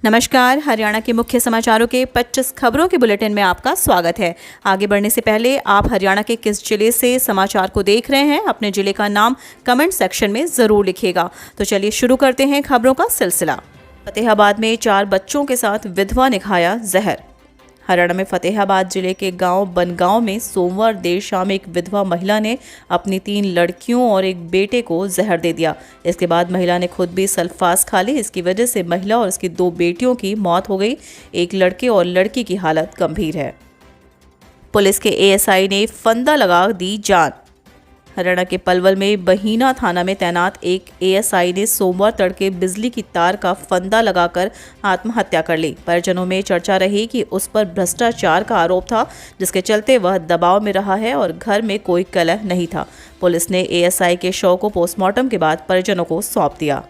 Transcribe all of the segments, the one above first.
नमस्कार। हरियाणा के मुख्य समाचारों के 25 खबरों के बुलेटिन में आपका स्वागत है। आगे बढ़ने से पहले आप हरियाणा के किस जिले से समाचार को देख रहे हैं, अपने जिले का नाम कमेंट सेक्शन में जरूर लिखिएगा। तो चलिए शुरू करते हैं खबरों का सिलसिला। फतेहाबाद में 4 बच्चों के साथ विधवा ने खाया जहर। हरियाणा में फतेहाबाद जिले के गांव बनगांव में सोमवार देर शाम एक विधवा महिला ने अपनी 3 लड़कियों और एक बेटे को जहर दे दिया। इसके बाद महिला ने खुद भी सल्फास खा ली। इसकी वजह से महिला और उसकी 2 बेटियों की मौत हो गई। एक लड़के और लड़की की हालत गंभीर है। पुलिस के एएसआई ने फंदा लगा दी जान। हरियाणा के पलवल में बहीना थाना में तैनात एक एएसआई ने सोमवार तड़के बिजली की तार का फंदा लगाकर आत्महत्या कर ली। परिजनों में चर्चा रही कि उस पर भ्रष्टाचार का आरोप था, जिसके चलते वह दबाव में रहा है और घर में कोई कलह नहीं था। पुलिस ने एएसआई के शव को पोस्टमार्टम के बाद परिजनों को सौंप दिया।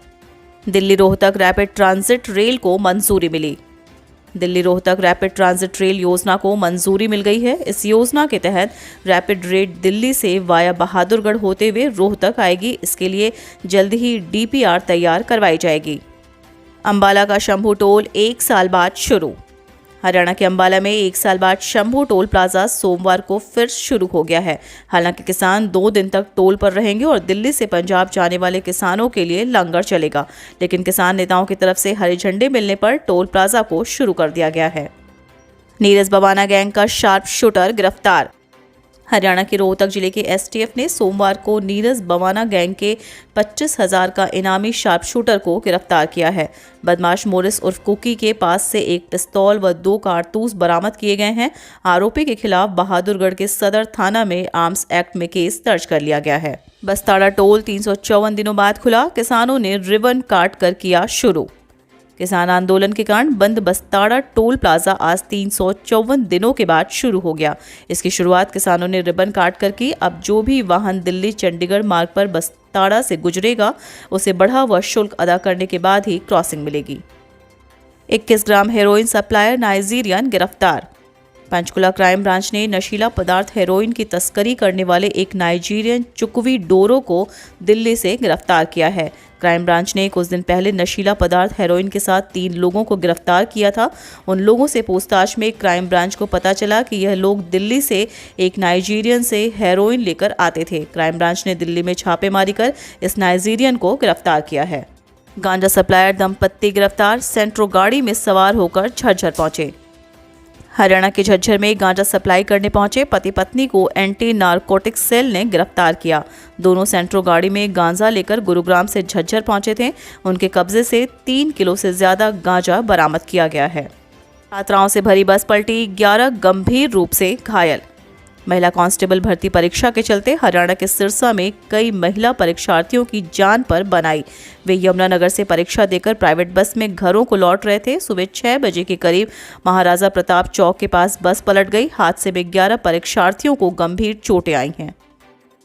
Delhi Rohtak rapid transit rail को मंजूरी मिली। Delhi Rohtak rapid transit rail योजना को मंजूरी मिल गई है। इस योजना के तहत रैपिड रेल दिल्ली से वाया बहादुरगढ़ होते हुए रोहतक आएगी। इसके लिए जल्द ही डीपीआर तैयार करवाई जाएगी। अंबाला का शंभू टोल 1 साल बाद शुरू। हरियाणा के अंबाला में 1 साल बाद शंभू टोल प्लाजा सोमवार को फिर शुरू हो गया है। हालांकि किसान 2 दिन तक टोल पर रहेंगे और दिल्ली से पंजाब जाने वाले किसानों के लिए लंगर चलेगा, लेकिन किसान नेताओं की तरफ से हरे झंडे मिलने पर टोल प्लाजा को शुरू कर दिया गया है। नीरज बवाना गैंग का शार्प शूटर गिरफ्तार। हरियाणा के रोहतक जिले के एसटीएफ ने सोमवार को नीरज बवाना गैंग के 25,000 का इनामी शार्प शूटर को गिरफ्तार किया है। बदमाश मोरिस उर्फ कुकी के पास से एक पिस्तौल व 2 कारतूस बरामद किए गए हैं। आरोपी के खिलाफ बहादुरगढ़ के सदर थाना में आर्म्स एक्ट में केस दर्ज कर लिया गया है। बस्ताड़ा टोल 354 दिनों बाद खुला। किसानों ने रिबन काट कर किया शुरू। किसान आंदोलन के कारण बंद बस्ताड़ा टोल प्लाजा आज 354 दिनों के बाद शुरू हो गया। इसकी शुरुआत किसानों ने रिबन काट कर की। अब जो भी वाहन दिल्ली चंडीगढ़ मार्ग पर बस्ताड़ा से गुजरेगा, उसे बढ़ा हुआ शुल्क अदा करने के बाद ही क्रॉसिंग मिलेगी। 21 ग्राम हेरोइन सप्लायर नाइजीरियन गिरफ्तार। पंचकुला क्राइम ब्रांच ने नशीला पदार्थ हेरोइन की तस्करी करने वाले एक नाइजीरियन चुकवी डोरो को दिल्ली से गिरफ्तार किया है। क्राइम ब्रांच ने कुछ दिन पहले नशीला पदार्थ हेरोइन के साथ 3 लोगों को गिरफ्तार किया था। उन लोगों से पूछताछ में क्राइम ब्रांच को पता चला कि यह लोग दिल्ली से एक नाइजीरियन से हेरोइन लेकर आते थे। क्राइम ब्रांच ने दिल्ली में छापेमारी कर इस नाइजीरियन को गिरफ्तार किया है। गांजा सप्लायर दंपत्ति गिरफ्तार। सेंट्रो गाड़ी में सवार होकर झज्जर पहुंचे। हरियाणा के झज्जर में गांजा सप्लाई करने पहुंचे पति पत्नी को एंटी नारकोटिक्स सेल ने गिरफ्तार किया। दोनों सेंट्रो गाड़ी में गांजा लेकर गुरुग्राम से झज्जर पहुंचे थे। उनके कब्जे से 3 किलो से ज्यादा गांजा बरामद किया गया है। छात्राओं से भरी बस पलटी, 11 गंभीर रूप से घायल। महिला कांस्टेबल भर्ती परीक्षा के चलते हरियाणा के सिरसा में कई महिला परीक्षार्थियों की जान पर बनाई। वे यमुनानगर से परीक्षा देकर प्राइवेट बस में घरों को लौट रहे थे। सुबह 6 बजे के करीब महाराजा प्रताप चौक के पास बस पलट गई। हादसे में 11 परीक्षार्थियों को गंभीर चोटें आई हैं।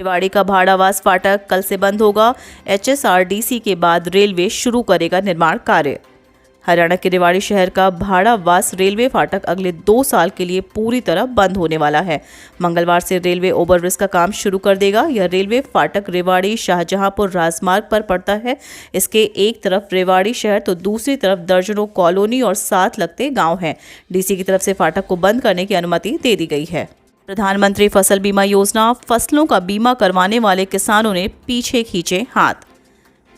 रेवाड़ी का भाड़ावास फाटक कल से बंद होगा। एचएसआरडीसी के बाद रेलवे शुरू करेगा निर्माण कार्य। हरियाणा के रेवाड़ी शहर का भाड़ावास रेलवे फाटक अगले 2 साल के लिए पूरी तरह बंद होने वाला है। मंगलवार से रेलवे ओवरब्रिज का काम शुरू कर देगा। यह रेलवे फाटक रेवाड़ी शाहजहांपुर राजमार्ग पर पड़ता है। इसके एक तरफ रेवाड़ी शहर तो दूसरी तरफ दर्जनों कॉलोनी और साथ लगते गांव हैं। डीसी की तरफ से फाटक को बंद करने की अनुमति दे दी गई है। प्रधानमंत्री फसल बीमा योजना, फसलों का बीमा करवाने वाले किसानों ने पीछे खींचे हाथ।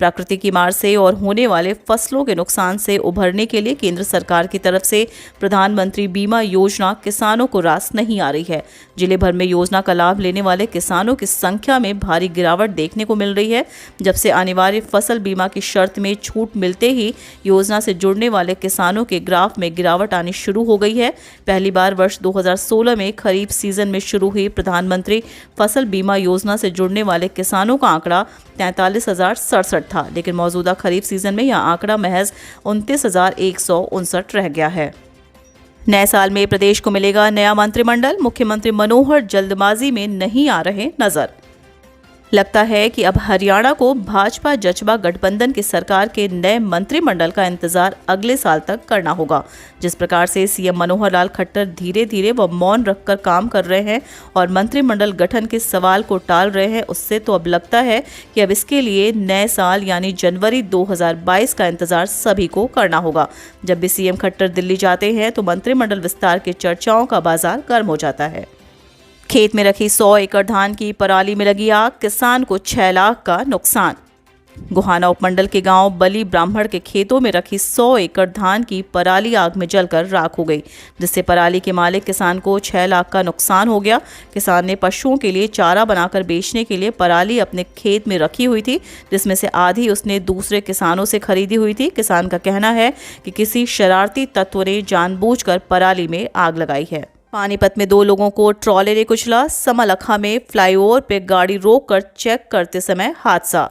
प्रकृति की मार से और होने वाले फसलों के नुकसान से उभरने के लिए केंद्र सरकार की तरफ से प्रधानमंत्री बीमा योजना किसानों को रास नहीं आ रही है। जिले भर में योजना का लाभ लेने वाले किसानों की संख्या में भारी गिरावट देखने को मिल रही है। जब से अनिवार्य फसल बीमा की शर्त में छूट मिलते ही योजना से जुड़ने वाले किसानों के ग्राफ में गिरावट आनी शुरू हो गई है। पहली बार वर्ष 2016 में खरीफ सीजन में शुरू हुई प्रधानमंत्री फसल बीमा योजना से जुड़ने वाले किसानों का आंकड़ा 43,067 था, लेकिन मौजूदा खरीफ सीजन में यह आंकड़ा महज 29,159 रह गया है। नए साल में प्रदेश को मिलेगा नया मंत्रिमंडल। मुख्यमंत्री मनोहर जल्दबाजी में नहीं आ रहे नजर। लगता है कि अब हरियाणा को भाजपा जचबा गठबंधन की सरकार के नए मंत्रिमंडल का इंतजार अगले साल तक करना होगा। जिस प्रकार से सीएम मनोहर लाल खट्टर धीरे धीरे व मौन रखकर काम कर रहे हैं और मंत्रिमंडल गठन के सवाल को टाल रहे हैं, उससे तो अब लगता है कि अब इसके लिए नए साल यानी जनवरी 2022 का इंतजार सभी को करना होगा। जब भी सीएम खट्टर दिल्ली जाते हैं तो मंत्रिमंडल विस्तार की चर्चाओं का बाजार गर्म हो जाता है। खेत में रखी 100 एकड़ धान की पराली में लगी आग, किसान को 6 लाख का नुकसान। गोहाना उपमंडल के गांव बली ब्राह्मण के खेतों में रखी 100 एकड़ धान की पराली आग में जलकर राख हो गई, जिससे पराली के मालिक किसान को 6 लाख का नुकसान हो गया। किसान ने पशुओं के लिए चारा बनाकर बेचने के लिए पराली अपने खेत में रखी हुई थी, जिसमें से आधी उसने दूसरे किसानों से खरीदी हुई थी। किसान का कहना है कि किसी शरारती तत्व ने जानबूझकर पराली में आग लगाई है। पानीपत में 2 लोगों को ट्रॉले ने कुचला। समलखा में फ्लाईओवर पर गाड़ी रोककर चेक करते समय हादसा।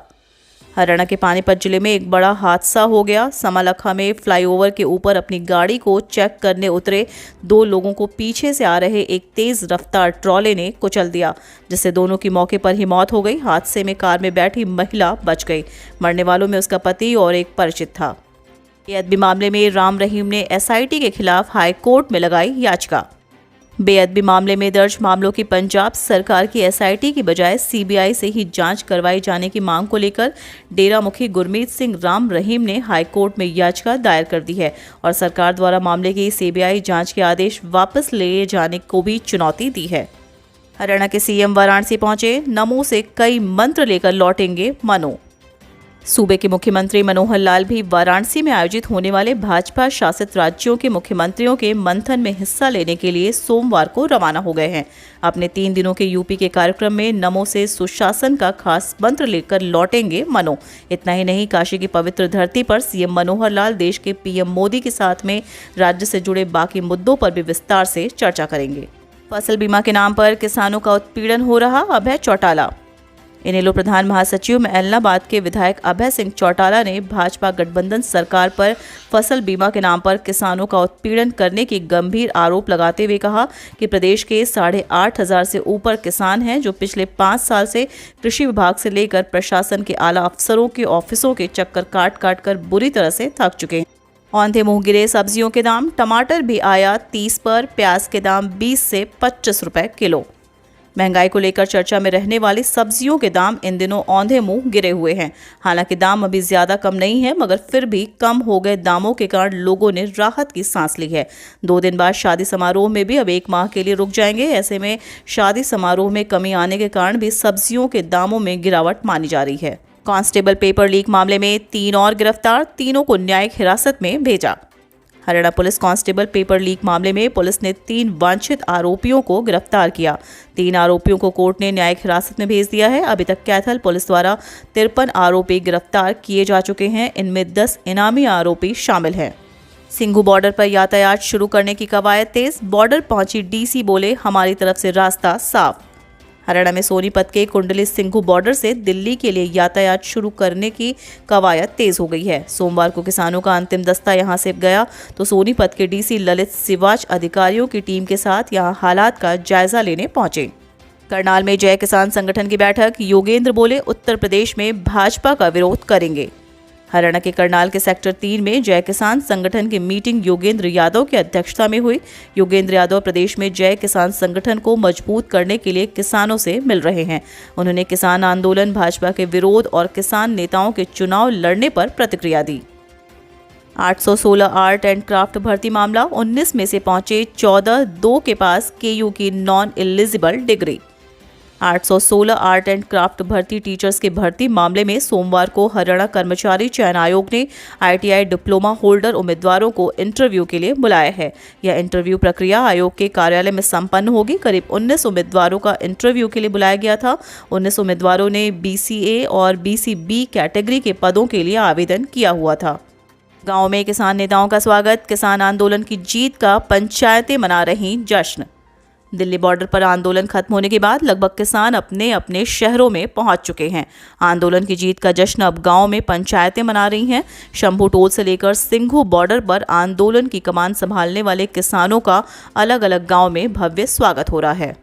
हरियाणा के पानीपत जिले में एक बड़ा हादसा हो गया। समलखा में फ्लाईओवर के ऊपर अपनी गाड़ी को चेक करने उतरे 2 लोगों को पीछे से आ रहे एक तेज रफ्तार ट्रॉले ने कुचल दिया, जिससे दोनों की मौके पर ही मौत हो गई। हादसे में कार में बैठी महिला बच गई। मरने वालों में उसका पति और एक परिचित था। बेअदबी मामले में राम रहीम ने एसआईटी के खिलाफ हाई कोर्ट में लगाई याचिका। बेअदबी मामले में दर्ज मामलों की पंजाब सरकार की एसआईटी की बजाय सीबीआई से ही जांच करवाई जाने की मांग को लेकर डेरा मुखी गुरमीत सिंह राम रहीम ने हाईकोर्ट में याचिका दायर कर दी है और सरकार द्वारा मामले की सीबीआई जांच के आदेश वापस लिए जाने को भी चुनौती दी है। हरियाणा के सीएम वाराणसी पहुंचे। नमो से कई मंत्र लेकर लौटेंगे मनो। सूबे के मुख्यमंत्री मनोहर लाल भी वाराणसी में आयोजित होने वाले भाजपा शासित राज्यों के मुख्यमंत्रियों के मंथन में हिस्सा लेने के लिए सोमवार को रवाना हो गए हैं। अपने 3 दिनों के यूपी के कार्यक्रम में नमो से सुशासन का खास मंत्र लेकर लौटेंगे मनो। इतना ही नहीं, काशी की पवित्र धरती पर सीएम मनोहर लाल देश के पीएम मोदी के साथ में राज्य से जुड़े बाकी मुद्दों पर भी विस्तार से चर्चा करेंगे। फसल बीमा के नाम पर किसानों का उत्पीड़न हो रहा, अभय चौटाला। इनेलो प्रधान महासचिव में एलनाबाद के विधायक अभय सिंह चौटाला ने भाजपा गठबंधन सरकार पर फसल बीमा के नाम पर किसानों का उत्पीड़न करने की गंभीर आरोप लगाते हुए कहा कि प्रदेश के 8,500 से ऊपर किसान हैं जो पिछले 5 साल से कृषि विभाग से लेकर प्रशासन के आला अफसरों के ऑफिसों के चक्कर काट कर बुरी तरह से थक चुके हैं। औंधे मुंह गिरे सब्जियों के दाम। टमाटर भी आया 30 पर, प्याज के दाम 20 से 25 रुपए किलो। महंगाई को लेकर चर्चा में रहने वाली सब्जियों के दाम इन दिनों औंधे मुंह गिरे हुए हैं। हालांकि दाम अभी ज्यादा कम नहीं है, मगर फिर भी कम हो गए दामों के कारण लोगों ने राहत की सांस ली है। 2 दिन बाद शादी समारोह में भी अब 1 माह के लिए रुक जाएंगे। ऐसे में शादी समारोह में कमी आने के कारण भी सब्जियों के दामों में गिरावट मानी जा रही है। कांस्टेबल पेपर लीक मामले में 3 और गिरफ्तार, तीनों को न्यायिक हिरासत में भेजा। Haryana police constable paper leak मामले में पुलिस ने 3 वांछित आरोपियों को गिरफ्तार किया। 3 आरोपियों को कोर्ट ने न्यायिक हिरासत में भेज दिया है। अभी तक कैथल पुलिस द्वारा 53 आरोपी गिरफ्तार किए जा चुके हैं। इनमें 10 इनामी आरोपी शामिल हैं। सिंघू बॉर्डर पर यातायात शुरू करने की कवायद तेज। बॉर्डर पहुंची डीसी बोले, हमारी तरफ से रास्ता साफ। हरियाणा में सोनीपत के कुंडली सिंघू बॉर्डर से दिल्ली के लिए यातायात शुरू करने की कवायद तेज हो गई है। सोमवार को किसानों का अंतिम दस्ता यहां से गया तो सोनीपत के डीसी ललित सिवाच अधिकारियों की टीम के साथ यहां हालात का जायजा लेने पहुंचे। करनाल में जय किसान संगठन की बैठक। योगेंद्र बोले, उत्तर प्रदेश में भाजपा का विरोध करेंगे। हरियाणा के करनाल के सेक्टर 3 में जय किसान संगठन की मीटिंग योगेंद्र यादव की अध्यक्षता में हुई। योगेंद्र यादव प्रदेश में जय किसान संगठन को मजबूत करने के लिए किसानों से मिल रहे हैं। उन्होंने किसान आंदोलन, भाजपा के विरोध और किसान नेताओं के चुनाव लड़ने पर प्रतिक्रिया दी। 816 आर्ट एंड क्राफ्ट भर्ती मामला। 19 में से पहुंचे 14, 2 के पास केयू की non eligible degree. 816 art and craft भर्ती टीचर्स के भर्ती मामले में सोमवार को हरियाणा कर्मचारी चयन आयोग ने आईटीआई डिप्लोमा होल्डर उम्मीदवारों को इंटरव्यू के लिए बुलाया है। यह इंटरव्यू प्रक्रिया आयोग के कार्यालय में संपन्न होगी। करीब 19 उम्मीदवारों का इंटरव्यू के लिए बुलाया गया था। 19 उम्मीदवारों ने BCA और BCB कैटेगरी के पदों के लिए आवेदन किया हुआ था। गांव में किसान नेताओं का स्वागत। किसान आंदोलन की जीत का पंचायतें मना रही जश्न। दिल्ली बॉर्डर पर आंदोलन खत्म होने के बाद लगभग किसान अपने अपने शहरों में पहुंच चुके हैं। आंदोलन की जीत का जश्न अब गांव में पंचायतें मना रही हैं। शंभू टोल से लेकर सिंघू बॉर्डर पर आंदोलन की कमान संभालने वाले किसानों का अलग अलग गांव में भव्य स्वागत हो रहा है।